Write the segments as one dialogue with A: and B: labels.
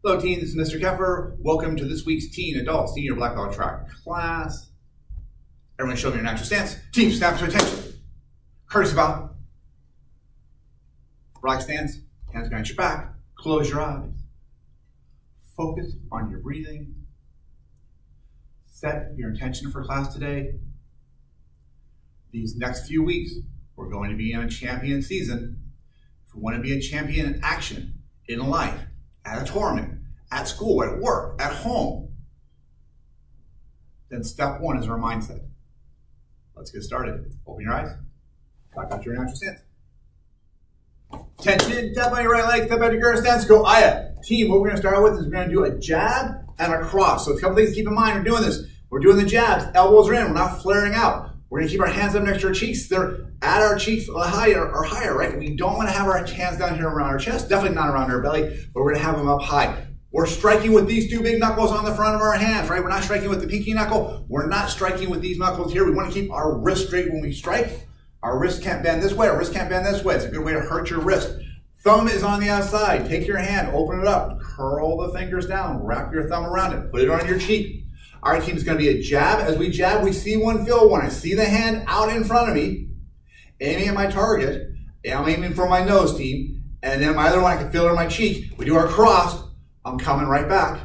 A: Hello team, this is Mr. Keffer. Welcome to this week's Teen Adult Senior Black Belt Track class. Everyone show me your natural stance. Team, snap to attention. Courtesy bow. Relaxed stance, hands behind your back. Close your eyes. Focus on your breathing. Set your intention for class today. These next few weeks, we're going to be in a champion season. If we want to be a champion in action, in life, at a tournament, at school, at work, at home, then step one is our mindset. Let's get started. Open your eyes. Back out to your natural stance. Tension, tap on your right leg, step out to your stance, go Aya. Team, what we're going to start out with is we're going to do a jab and a cross. So a couple things to keep in mind, we're doing this. We're doing the jabs, elbows are in, we're not flaring out. We're going to keep our hands up next to our cheeks. They're at our cheeks or higher, right? We don't want to have our hands down here around our chest, definitely not around our belly, but we're going to have them up high. We're striking with these two big knuckles on the front of our hands, right? We're not striking with the pinky knuckle. We're not striking with these knuckles here. We want to keep our wrist straight when we strike. Our wrist can't bend this way, our wrist can't bend this way. It's a good way to hurt your wrist. Thumb is on the outside. Take your hand, open it up, curl the fingers down, wrap your thumb around it, put it on your cheek. All right, team, it's going to be a jab. As we jab, we see one, feel one. I see the hand out in front of me, aiming at my target. I'm aiming for my nose, team. And then my other one, I can feel it on my cheek. We do our cross. I'm coming right back.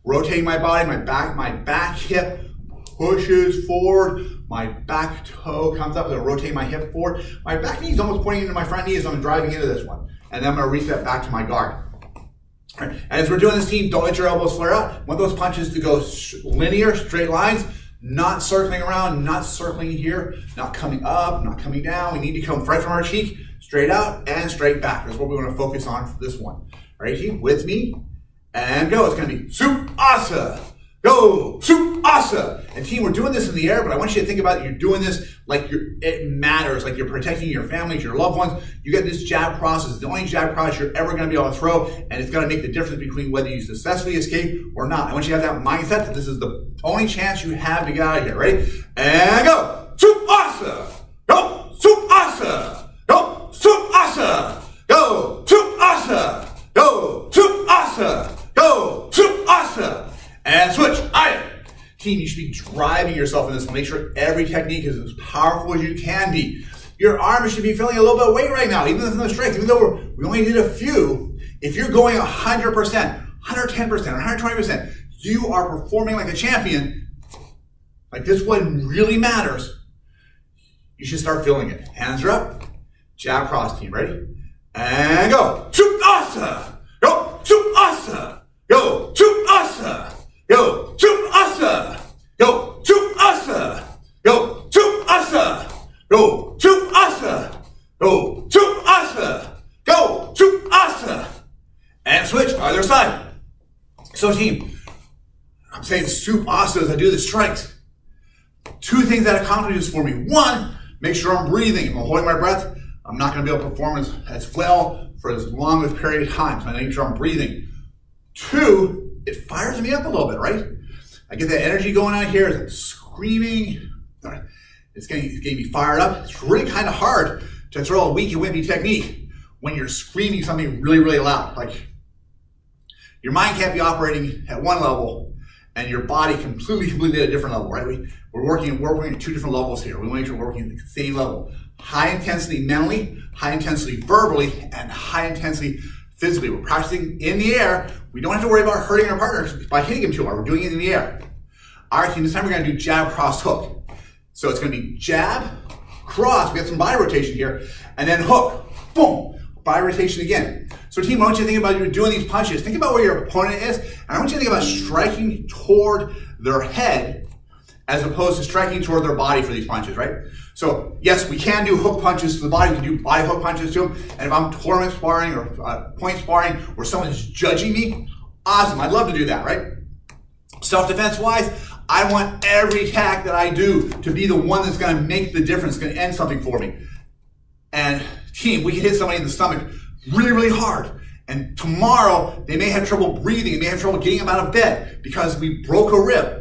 A: Rotating my body, my back hip pushes forward. My back toe comes up. I'm rotating my hip forward. My back knee is almost pointing into my front knee as I'm driving into this one. And then I'm going to reset back to my guard. Right. And as we're doing this, team, don't let your elbows flare out. I want those punches to go linear, straight lines, not circling around, not circling here, not coming up, not coming down. We need to come right from our cheek, straight out and straight back. That's what we want to focus on for this one. All right, team, with me, and go. It's going to be Sup-Asa. Go, Sup-Asa. And team, we're doing this in the air, but I want you to think about it. You're doing this like it matters, like you're protecting your families, your loved ones. You get this jab process. It's the only jab process you're ever going to be able to throw, and it's going to make the difference between whether you successfully escape or not. I want you to have that mindset that this is the only chance you have to get out of here. Ready? And go, Sup-Asa. Go, Sup-Asa. Go, Sup-Asa. Go, Sup-Asa. Go, Sup-Asa. Go, Sup-Asa. And switch. Aya. Team, you should be driving yourself in this. Make sure every technique is as powerful as you can be. Your arms should be feeling a little bit of weight right now, even with no strength. Even though we only did a few, if you're going 100%, 110%, 120%, you are performing like a champion, like this one really matters, you should start feeling it. Hands are up. Jab cross, team. Ready? And go. Sup-Asa. Go. Sup-Asa. Go. Sup-Asa. Go, Sup-Asa. Go, Sup-Asa. Go, Sup-Asa. Go, Sup-Asa. Go, Sup-Asa. Go, Sup-Asa. And switch, other side. So team, I'm saying Sup-Asa as I do the strikes. Two things that accomplishes for me. One, make sure I'm breathing. If I'm holding my breath, I'm not going to be able to perform as well for as long a period of time. So I make sure I'm breathing. Two, it fires me up a little bit, right? I get that energy going on here as I'm screaming. It's getting me fired up. It's really kind of hard to throw a weak and wimpy technique when you're screaming something really, really loud. Like your mind can't be operating at one level and your body completely at a different level, right? We're working at two different levels here. We want to make sure we're working at the same level. High intensity mentally, high intensity verbally, and high intensity physically. We're practicing in the air. We don't have to worry about hurting our partners by hitting them too hard. We're doing it in the air. All right, team, this time we're going to do jab, cross, hook. So it's going to be jab, cross. We got some body rotation here. And then hook. Boom. Body rotation again. So team, I want you to think about you doing these punches. Think about where your opponent is. And I want you to think about striking toward their head as opposed to striking toward their body for these punches, right? So yes, we can do hook punches to the body. We can do body hook punches to them. And if I'm tournament sparring or point sparring where someone's judging me, awesome. I'd love to do that, right? Self-defense wise, I want every attack that I do to be the one that's going to make the difference, going to end something for me. And team, we can hit somebody in the stomach really, really hard. And tomorrow, they may have trouble breathing. They may have trouble getting them out of bed because we broke a rib.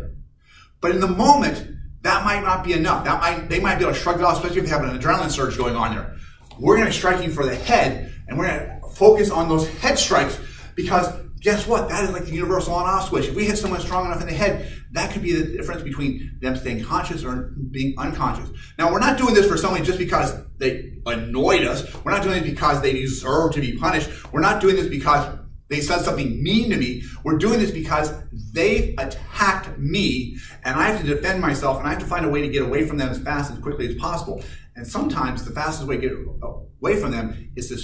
A: But in the moment, that might not be enough. They might be able to shrug it off, especially if they have an adrenaline surge going on there. We're going to be striking for the head, and we're going to focus on those head strikes because guess what? That is like the universal on-off switch. If we hit someone strong enough in the head, that could be the difference between them staying conscious or being unconscious. Now, we're not doing this for someone just because they annoyed us. We're not doing it because they deserve to be punished. We're not doing this because they said something mean to me. We're doing this because they've attacked me, and I have to defend myself, and I have to find a way to get away from them as fast as quickly as possible. And sometimes the fastest way to get away from them is to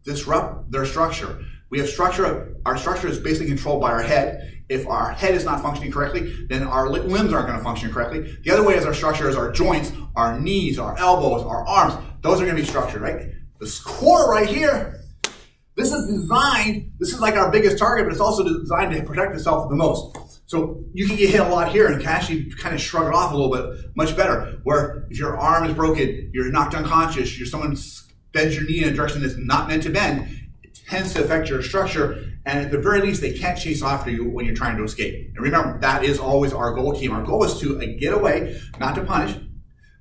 A: disrupt their structure. We have structure. Our structure is basically controlled by our head. If our head is not functioning correctly, then our limbs aren't going to function correctly. The other way is our structure is our joints, our knees, our elbows, our arms. Those are going to be structured, right? This core right here, this is designed, this is like our biggest target, but it's also designed to protect itself the most. So you can get hit a lot here and can actually kind of shrug it off a little bit, much better. Where if your arm is broken, you're knocked unconscious, someone bends your knee in a direction that's not meant to bend, it tends to affect your structure, and at the very least, they can't chase after you when you're trying to escape. And remember, that is always our goal, team. Our goal is to get away, not to punish,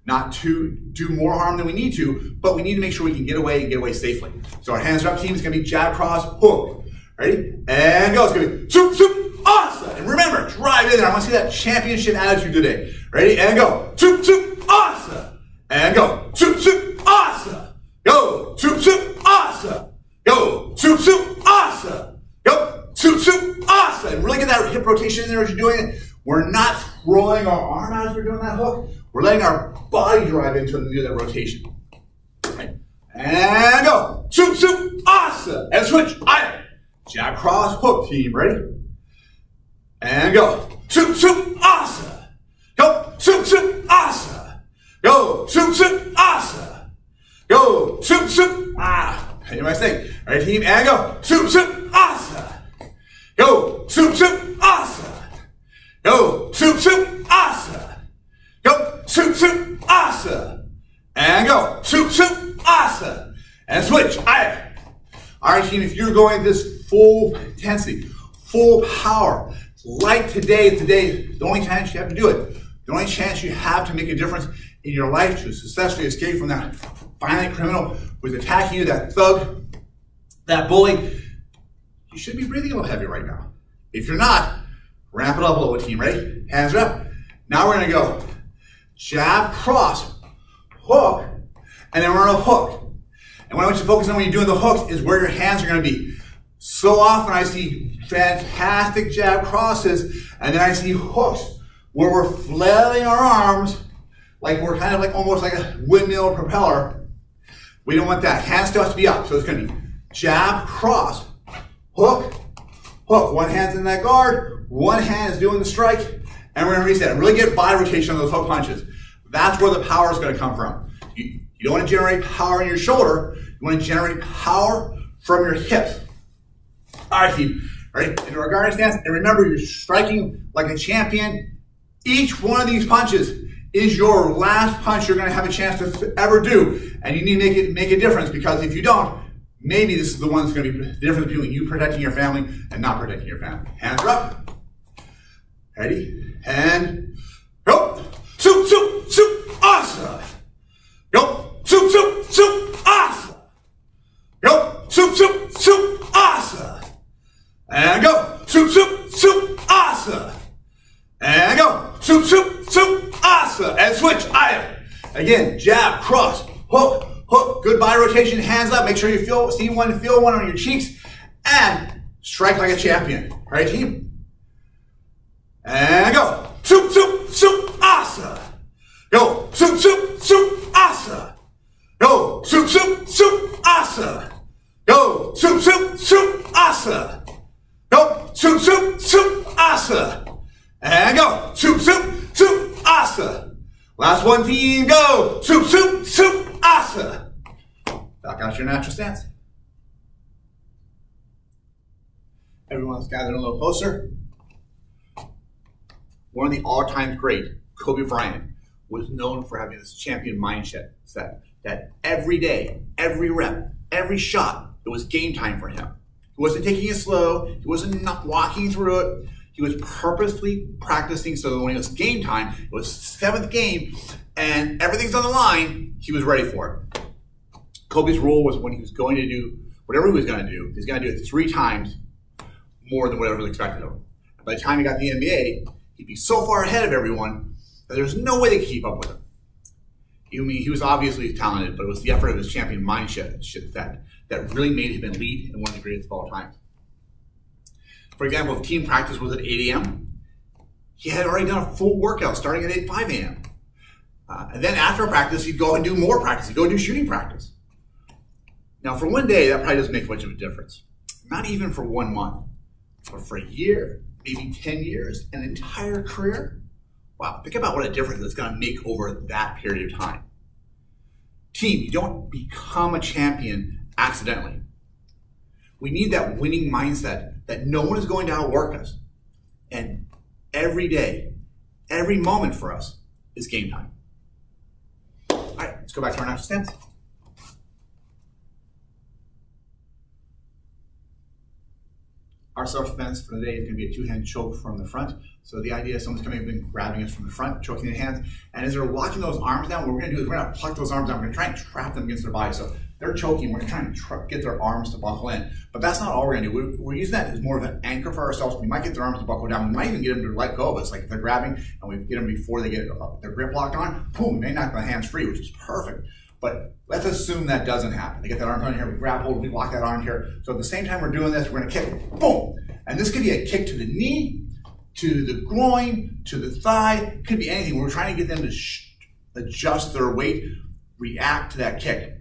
A: not to do more harm than we need to, but we need to make sure we can get away and get away safely. So our hands up team is going to be jab, cross, hook. Ready? And go. It's going to be soup, soup, awesome. And remember, drive in there. I want to see that championship attitude today. Ready? And go. Soup, soup, awesome. And go. Soup, soup, awesome. Go. Soup, soup, awesome. Go. Soup, soup, awesome. Go. Soup, soup, awesome. And really get that hip rotation in there as you're doing it. We're not throwing our arm out as we're doing that hook. We're letting our body drive into that rotation. Right. And go. Soup, soup, awesome. And switch. Jab, cross, hook, team. Ready? And go. Soup, soup, awesome. Go. Soup, soup, awesome. Go. Soup, soup, awesome. Go. Soup, soup. You might think. All right, team. And go. Soup, soup, awesome. Go. Soup, soup, awesome. Go. Soup, soup, awesome. Go. Soup, soup, awesome. And go. Soup, soup, awesome. And switch. All right, team, if you're going this full intensity, full power, like today, the only chance you have to do it, the only chance you have to make a difference in your life to successfully escape from that violent criminal who's attacking you, that thug, that bully, you should be breathing a little heavy right now. If you're not, ramp it up a little bit, team. Ready? Hands are up. Now we're going to go jab, cross, hook, and then we're going to hook. And what I want you to focus on when you're doing the hooks is where your hands are going to be. So often I see fantastic jab crosses, and then I see hooks where we're flailing our arms like we're kind of like almost like a windmill propeller. We don't want that. Hands still has to be up. So it's going to be jab, cross, hook, hook. One hand's in that guard, one hand is doing the strike, and we're going to reset it. Really get body rotation on those hook punches. That's where the power is going to come from. You don't want to generate power in your shoulder. You want to generate power from your hips. All right, team. Ready? Into our guard stance. And remember, you're striking like a champion. Each one of these punches is your last punch you're going to have a chance to ever do. And you need to make a difference, because if you don't, maybe this is the one that's going to be the difference between you protecting your family and not protecting your family. Hands are up. Ready? And go. Soup, soup, soup. Awesome. Go. Soup, soup, soup, awesome. Go. Soup, soup, soup, awesome. And go. Soup, soup, soup, awesome. And go. Soup, soup, soup, awesome. And switch. Again, jab, cross, hook, hook. Good body rotation, hands up. Make sure you see one, feel one on your cheeks. And strike like a champion. All right, team? And go. Soup, soup, soup, awesome. Go. Soup, soup, soup, awesome. Go. Soup, soup, soup, awesome. Go. Soup, soup, soup, awesome. Go. Soup, soup, soup, awesome. And go. Soup, soup, soup, awesome. Last one, team. Go. Soup, soup, soup, awesome. Back out your natural stance. Everyone's gathered a little closer. One of the all-time great, Kobe Bryant, was known for having this champion mindset that every day, every rep, every shot, it was game time for him. He wasn't taking it slow. He wasn't not walking through it. He was purposely practicing so that when it was game time, it was 7th game, and everything's on the line, he was ready for it. Kobe's rule was when he was going to do whatever he was going to do, he's going to do it 3 times more than whatever was expected of him. By the time he got the NBA, he'd be so far ahead of everyone that there's no way they could keep up with him. I mean, he was obviously talented, but it was the effort of his champion mindset that really made him elite and one of the greatest of all time. For example, if team practice was at 8 a.m., he had already done a full workout starting at 5 a.m. And then after practice, he'd go and do more practice. He'd go do shooting practice. Now, for one day, that probably doesn't make much of a difference. Not even for 1 month, but for a year, maybe 10 years, an entire career. Wow, think about what a difference it's going to make over that period of time. Team, you don't become a champion accidentally. We need that winning mindset that no one is going to outwork us. And every day, every moment for us is game time. All right, let's go back to our natural stance. Our self-defense for the day is going to be a two-hand choke from the front. So the idea is someone's coming up and grabbing us from the front, choking the hands. And as they're locking those arms down, what we're going to do is we're going to pluck those arms down. We're going to try and trap them against their body. So they're choking. We're going to try and get their arms to buckle in. But that's not all we're going to do. We're using that as more of an anchor for ourselves. We might get their arms to buckle down. We might even get them to let go of us. Like if they're grabbing and we get them before they get their grip locked on, boom, we may knock the hands free, which is perfect. But let's assume that doesn't happen. They get that arm on here, we grab hold, we lock that arm here. So at the same time we're doing this, we're going to kick, boom. And this could be a kick to the knee, to the groin, to the thigh. It could be anything. We're trying to get them to adjust their weight, react to that kick.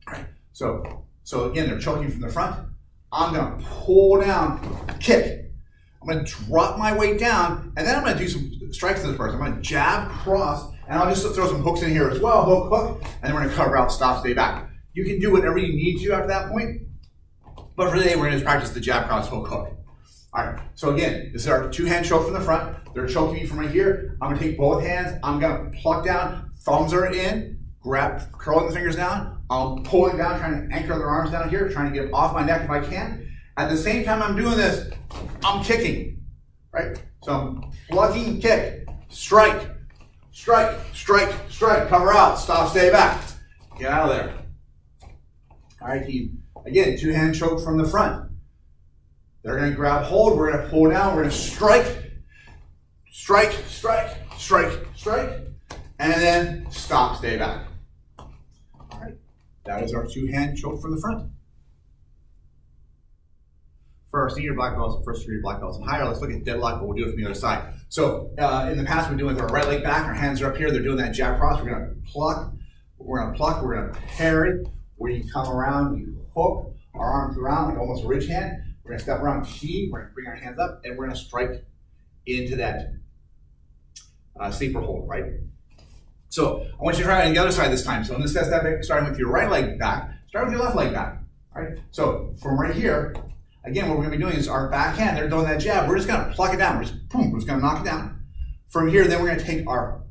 A: All right. So again, they're choking from the front. I'm going to pull down, kick. I'm going to drop my weight down, and then I'm going to do some strikes to this person. I'm going to jab, cross, and I'll just throw some hooks in here as well, hook, and then we're going to cover out, stop, stay back. You can do whatever you need to after that point, but for today, we're going to practice the jab, cross, hook. All right, so again, this is our two-hand choke from the front. They're choking me from right here. I'm going to take both hands. I'm going to pluck down. Thumbs are in. Curling the fingers down. I'm pulling down, trying to anchor their arms down here, trying to get them off my neck if I can. At the same time I'm doing this, I'm kicking, right? So I'm plucking, kick, strike, strike, strike, strike, cover out, stop, stay back. Get out of there. All right, team. Again, two-hand choke from the front. They're going to grab hold. We're going to pull down. We're going to strike, strike, strike, strike, strike, and then stop, stay back. All right. That is our two-hand choke from the front. For our senior black belts, first degree black belts and higher, let's look at deadlock, but we'll do it from the other side. So in the past, we're doing with our right leg back. Our hands are up here. They're doing that jab cross. We're going to pluck. We're going to pluck. We're going to parry. Where you come around, you hook our arms around like almost a ridge hand. We're going to step around key. We're going to bring our hands up, and we're going to strike into that sleeper hold, right? So I want you to try it on the other side this time. So in this step, starting with your right leg back, start with your left leg back, all right? So from right here, again, what we're going to be doing is our back hand, they're doing that jab. We're just going to pluck it down. We're just, boom, we're just going to knock it down. From here, then we're going to take our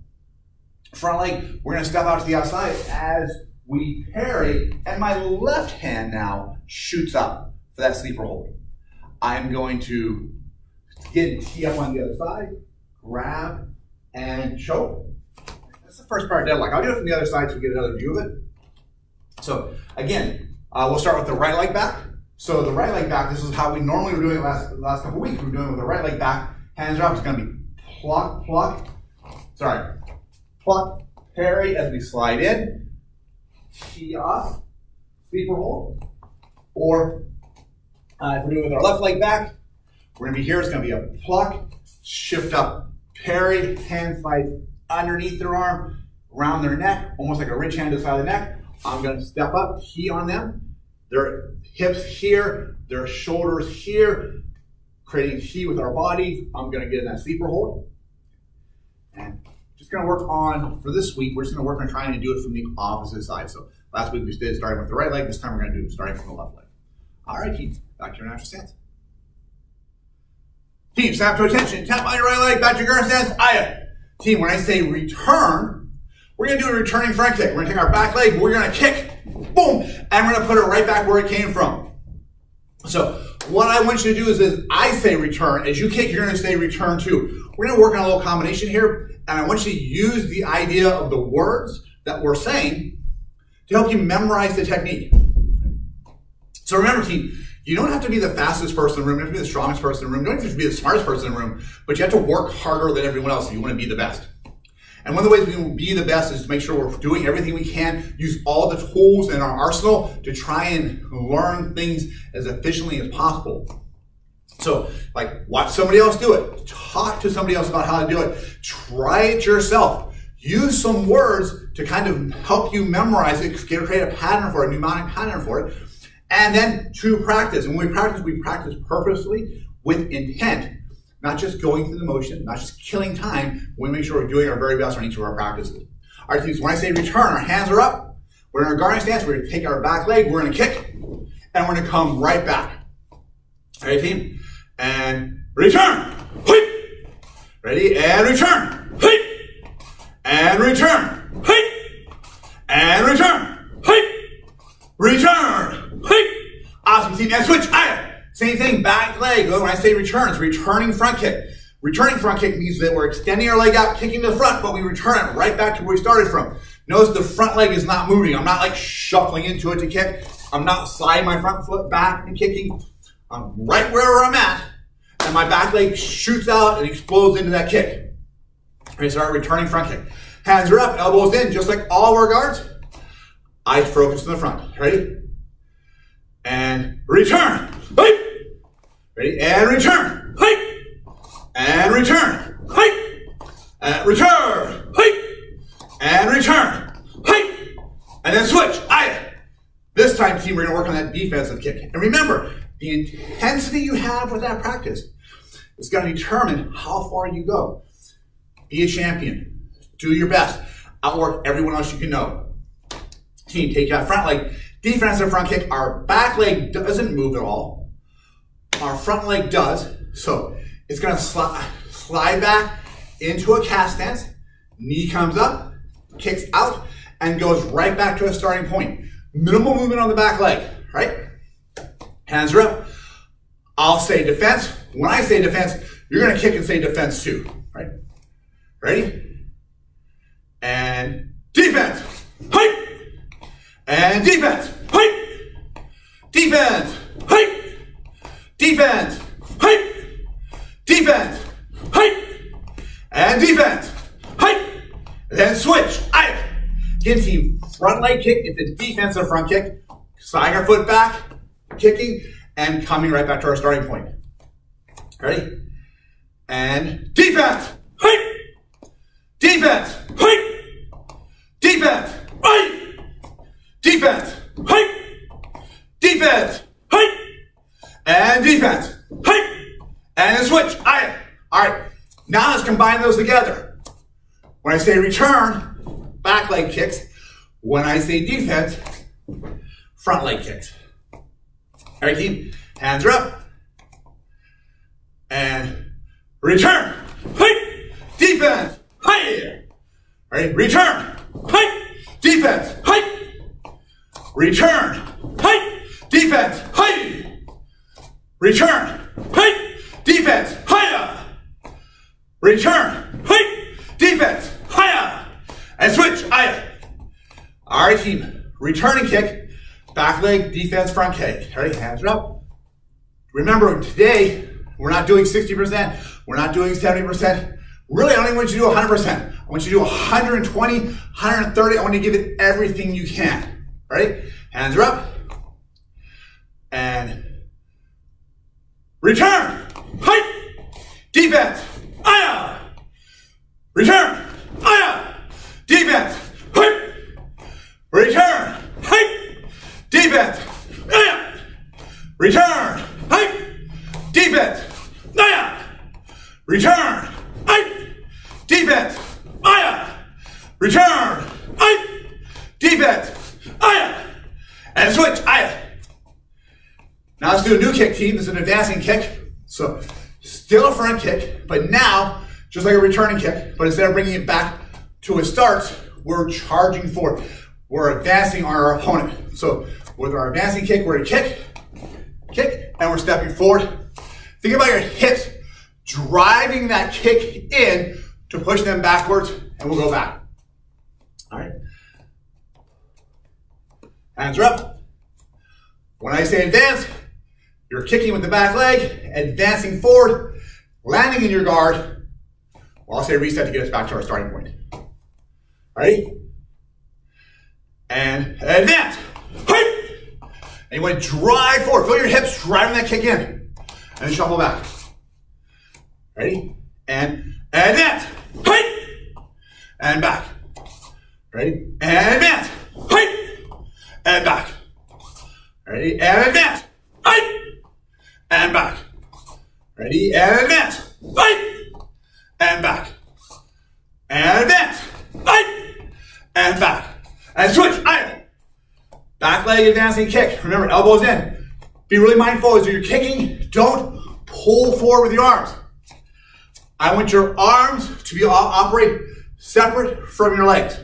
A: front leg. We're going to step out to the outside as we parry, and my left hand now shoots up for that sleeper hold. I'm going to tee up on the other side, grab, and choke. That's the first part of deadlock. I'll do it from the other side so we get another view of it. So again, we'll start with the right leg back. So the right leg back, this is how we normally were doing it the last couple of weeks. We're doing it with the right leg back, hands are up. It's going to be pluck, pluck, pluck, parry as we slide in, tee off, sleeper hold, or if we're doing it with our left leg back, we're going to be here. It's going to be a pluck, shift up, parry, hand slides underneath their arm, around their neck, almost like a ridge hand to the side of the neck. I'm going to step up, key on them. Their hips here, their shoulders here, creating key with our body. I'm going to get in that sleeper hold. And just going to work on, for this week, we're just going to work on trying to do it from the opposite side. So last week we did starting with the right leg. This time we're going to do it starting from the left leg. All right, team, back to your natural stance. Team, snap to attention. Tap on your right leg, back to your current stance. Aya. Team, when I say return, we're going to do a returning front kick. We're going to take our back leg, we're going to kick, boom, and we're going to put it right back where it came from. So what I want you to do is as I say return, as you kick, you're going to say return too. We're going to work on a little combination here, and I want you to use the idea of the words that we're saying to help you memorize the technique. So remember, team, You don't have to be the fastest person in the room, you don't have to be the strongest person in the room, you don't have to be the smartest person in the room, but you have to work harder than everyone else if you want to be the best. And one of the ways we can be the best is to make sure we're doing everything we can, use all the tools in our arsenal to try and learn things as efficiently as possible. So, like, watch somebody else do it. Talk to somebody else about how to do it. Try it yourself. Use some words to kind of help you memorize it, create a pattern for it, a mnemonic pattern for it. And then to practice. And when we practice purposely with intent, not just going through the motion, not just killing time. We make sure we're doing our very best on each of our practices. All right, teams, when I say return, our hands are up. We're in our guarding stance. We're going to take our back leg. We're going to kick. And we're going to come right back. All right, team. And return. Ready? And return. And return. And return. Return. Awesome, team. And switch. Same thing, back leg. When I say return, it's returning front kick. Returning front kick means that we're extending our leg out, kicking to the front, but we return it right back to where we started from. Notice the front leg is not moving. I'm not like shuffling into it to kick. I'm not sliding my front foot back and kicking. I'm right where I'm at, and my back leg shoots out and explodes into that kick. Okay, so our returning front kick. Hands are up, elbows in, just like all of our guards. Eyes focused in the front. Ready? And return. Ready? And return. And return. And return. And return. And then switch. This time, team, we're going to work on that defensive kick. And remember, the intensity you have with that practice is going to determine how far you go. Be a champion. Do your best. Outwork everyone else you can know. Team, take that front leg. Defensive front kick. Our back leg doesn't move at all. Our front leg does. So it's going to slide back into a cast stance. Knee comes up, kicks out, and goes right back to a starting point. Minimal movement on the back leg, right? Hands are up. I'll say defense. When I say defense, you're going to kick and say defense too, right? Ready? And defense. And defense. Defense. Defense. Defense. And defense. And then switch. Again, team, front leg kick. It's a defensive front kick. Sliding our foot back, kicking, and coming right back to our starting point. Ready? And defense. Defense. Defense. Defense. Defense. And defense. And then switch. All right. Now let's combine those together. When I say return, back leg kicks. When I say defense, front leg kicks. All right, team. Hands are up. And return. Defense. All right. Return. Defense. Return. Defense. Return. Defense. Return. Defense. And switch. All right, team. Returning kick. Back leg, defense, front kick. All right, hands are up. Remember, today, we're not doing 60%. We're not doing 70%. Really, I don't even want you to do 100%. I want you to do 120, 130. I want you to give it everything you can. Ready? Hands are up. And return. Defense. Return. Defense. Return. Defense. Return. Defense. Return. Defense. Return. Defense. And switch. Now let's do a new kick, team. This is an advancing kick. So still a front kick, but now just like a returning kick, but instead of bringing it back to a start, we're charging forward. We're advancing our opponent. So with our advancing kick, we're going to kick, and we're stepping forward. Think about your hips driving that kick in to push them backwards, and we'll go back. All right. Hands are up. When I say advance, You're kicking with the back leg, advancing forward, landing in your guard. Well, I'll say reset to get us back to our starting point. Ready? And advance. And you want to drive forward. Feel your hips driving that kick in. And then shuffle back. Ready? And advance. And back. Ready? And advance. And back. Ready? And advance. And back. Ready? And advance. And back. And advance. And back. And switch. Back leg advancing kick. Remember, elbows in. Be really mindful as you're kicking. Don't pull forward with your arms. I want your arms to be operate separate from your legs.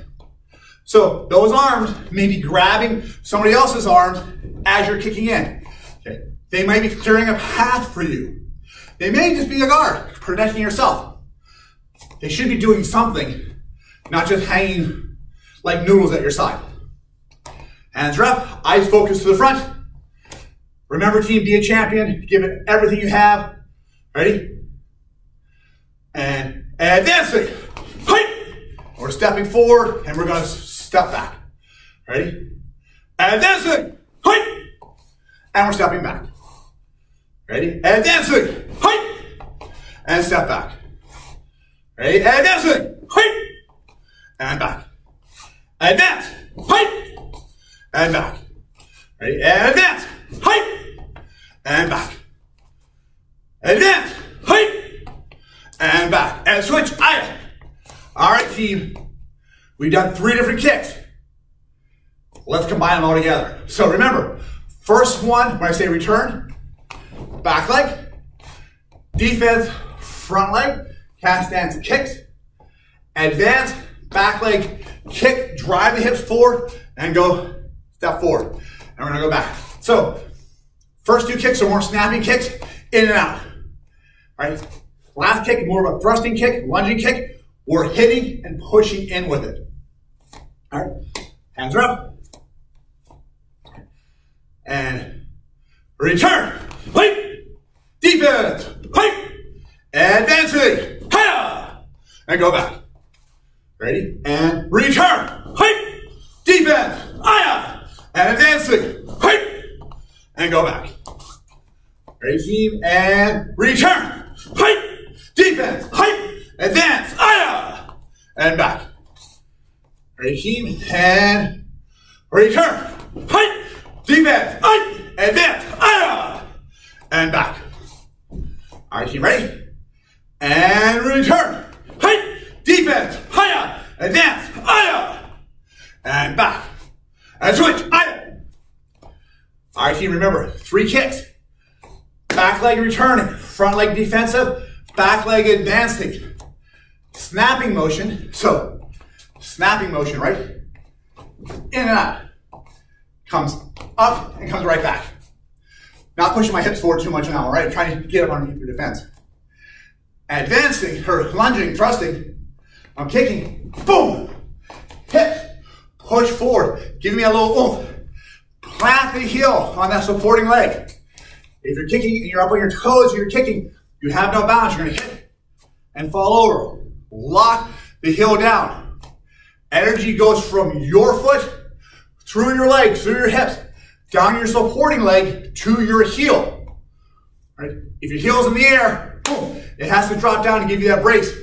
A: So those arms may be grabbing somebody else's arms as you're kicking in. Okay. They might be clearing a path for you. They may just be a guard, protecting yourself. They should be doing something, not just hanging like noodles at your side. Hands are up, eyes focused to the front. Remember, team, be a champion. Give it everything you have. Ready? And advancing. We're stepping forward and we're going to step back. Ready? Advancing. And we're stepping back. Ready? Advancing. And step back. Ready? Advancing. And back. Advance. And back. Ready? And advance. And back. Advance. And back. And switch. All right, team. We've done 3 different kicks. Let's combine them all together. So remember, first one, when I say return, back leg, defense, front leg, cast stance kicks, advance, back leg, kick, drive the hips forward, and go step forward. And we're gonna go back. So, first 2 kicks are more snappy kicks, in and out. All right? Last kick, more of a thrusting kick, lunging kick. We're hitting and pushing in with it. All right? Hands are up. And return. Defense. Advancing. And go back. Ready? And return. Defense. And advancing. And go back. Ready, team? And return. Defense. Advance. And back. Ready, team? And return. Defense. Advance. And back. All right, team, ready? And return. Defense. Advance. And back. And switch. All right, team, remember, 3 kicks. Back leg returning, front leg defensive, back leg advancing. Snapping motion, so snapping motion, right? In and out. Comes up and comes right back. Not pushing my hips forward too much now, all right? I'm trying to get up underneath your defense. Advancing, or lunging, thrusting. I'm kicking, boom, hit, push forward. Give me a little oomph. Plant the heel on that supporting leg. If you're kicking and you're up on your toes, you're kicking, you have no balance, you're gonna hit and fall over. Lock the heel down. Energy goes from your foot, through your legs, through your hips, down your supporting leg to your heel. Right? If your heel's in the air, boom, it has to drop down to give you that brace.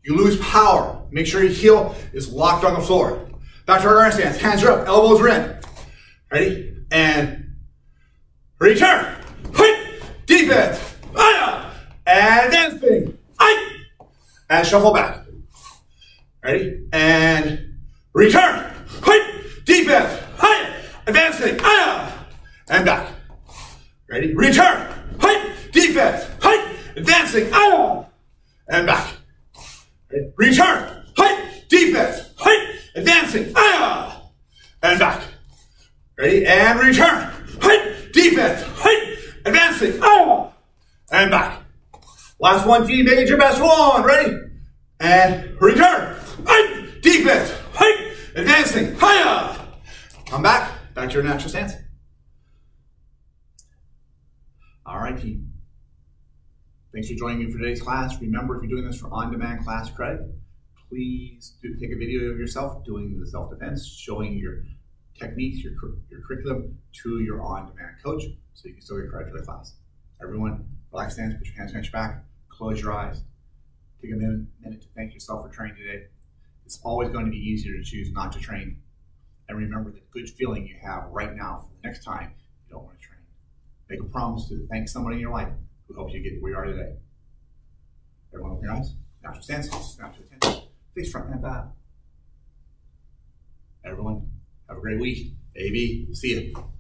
A: You lose power. Make sure your heel is locked on the floor. Back to our guard stance. Hands are up, elbows are in. Ready? And return. Defense. Advancing. And shuffle back. Ready? And return. Defense. Advancing. And back. Ready? Return. Defense. Advancing. And back. Ready? Return. Defense. Advancing. And back. Ready? And return. Defense. Advancing. And back. Last one, team. Make it your best one. Ready? And return. Defense. Advancing. Come back. Back to your natural stance. All right, team. Thanks for joining me for today's class. Remember, if you're doing this for on-demand class credit, please take a video of yourself doing the self-defense, showing your techniques, your curriculum to your on-demand coach so you can still get credit for the class. Everyone, relax stance, put your hands behind your back, close your eyes. Take a minute to thank yourself for training today. It's always going to be easier to choose not to train. And remember the good feeling you have right now for the next time you don't want to train. Make a promise to thank somebody in your life who helped you get where you are today. Everyone open your eyes. Natural stance. Natural attention. Face front and back. Everyone, have a great week. AB, see you.